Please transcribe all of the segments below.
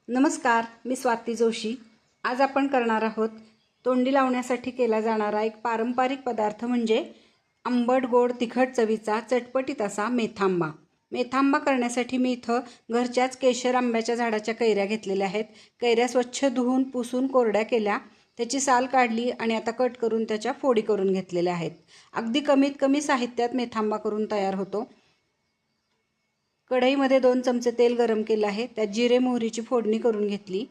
नमस्कार, मी स्वाती जोशी। आज आपण करणार आहोत तोंडी लावण्यासाठी केला जाणारा एक पारंपरिक पदार्थ म्हणजे आंबट गोड तिखट चवीचा चटपटीत असा मेथांबा। मेथांबा करण्यासाठी मी इथं घरच्याच केशर आंब्याच्या झाडाच्या कैऱ्या घेतलेल्या आहेत। कैऱ्या स्वच्छ धुवून पुसून कोरड्या केल्या, त्याची साल काढली आणि आता कट करून त्याच्या फोडी करून घेतलेल्या आहेत। अगदी कमीत कमी साहित्यात मेथांबा करून तयार होतो। कढईमध्ये 2 चमचे तेल गरम केले आहे, त्यात जिरे मोहरीची फोडणी करून घेतली।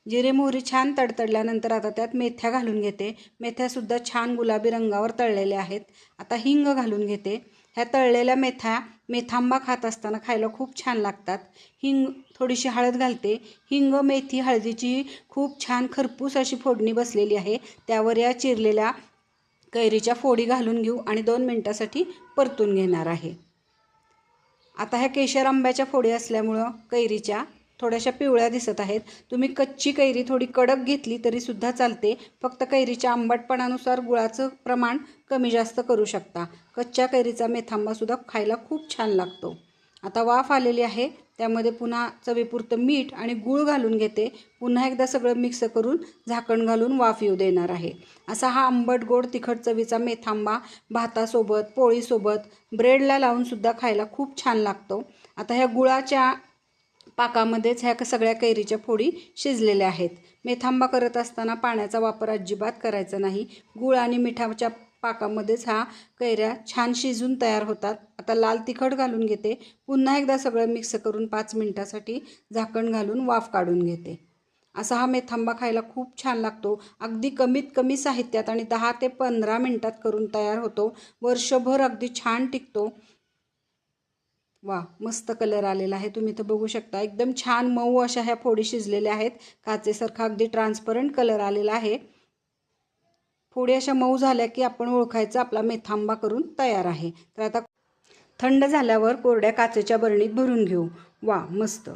जिरे मोहरी छान तडतडल्यानंतर आता त्यात मेथ्या घालून घेते। मेथ्यासुद्धा छान गुलाबी रंगावर तळलेल्या आहेत। आता हिंग घालून घेते। ह्या तळलेल्या मेथ्या मेथांबा खात असताना खायला खूप छान लागतात। हिंग, थोडीशी हळद घालते। हिंग, मेथी, हळदीची खूप छान खरपूस अशी फोडणी बसलेली आहे। त्यावर या चिरलेल्या कैरीच्या फोडी घालून घेऊ आणि 2 मिनिटांसाठी परतून घेणार आहे। आता ह्या केशर आंब्याच्या फोडी असल्यामुळं कैरीच्या थोड्याशा पिवळ्या दिसत आहेत। तुम्ही कच्ची कैरी थोडी कडक घेतली तरी सुद्धा चालते, फक्त कैरीच्या आंबटपणानुसार गुळाचं प्रमाण कमी जास्त करू शकता। कच्च्या कैरीचा मेथांबा सुद्धा खायला खूप छान लागतो। आता वाफ आलेली आहे, त्यामध्ये पुन्हा चवीपुरतं मीठ आणि गूळ घालून घेते। पुन्हा एकदा सगळं मिक्स करून झाकण घालून वाफ येऊ देणार आहे। असा हा आंबट गोड तिखट चवीचा मेथांबा भातासोबत, पोळीसोबत, ब्रेडला लावून सुद्धा खायला खूप छान लागतो। आता ह्या गुळाच्या पाकामध्येच ह्या सगळ्या कैरीच्या फोडी शिजलेल्या आहेत। मेथांबा करत असताना पाण्याचा वापर अजिबात करायचा नाही। गूळ आणि मिठाच्या पाकामध्येच ह्या कैऱ्या छान शिजून तयार होतात। आता लाल तिखट घालून घेते। पुन्हा एकदा सगळं मिक्स करून 5 मिनिटांसाठी झाकण घालून वाफ काढून घेते। असा हा मेथांबा खायला खूप छान लागतो। अगदी कमीत कमी साहित्यात आणि 10 ते 15 मिनिटात करून तयार होतो। वर्षभर अगदी छान टिकतो। वा, मस्त कलर आलेला आहे, तुम्ही इथं बघू शकता। एकदम छान मऊ अशा ह्या फोडी शिजलेल्या आहेत। काचेसारखा अगदी ट्रान्सपरंट कलर आलेला आहे। फोडी अशा मऊ झाल्या की आपण ओळखायचं आपला मेथांबा करून तयार आहे। तर आता थंड झाल्यावर कोरड्या काचेच्या बरणीत भरून घेऊ। वा, मस्त।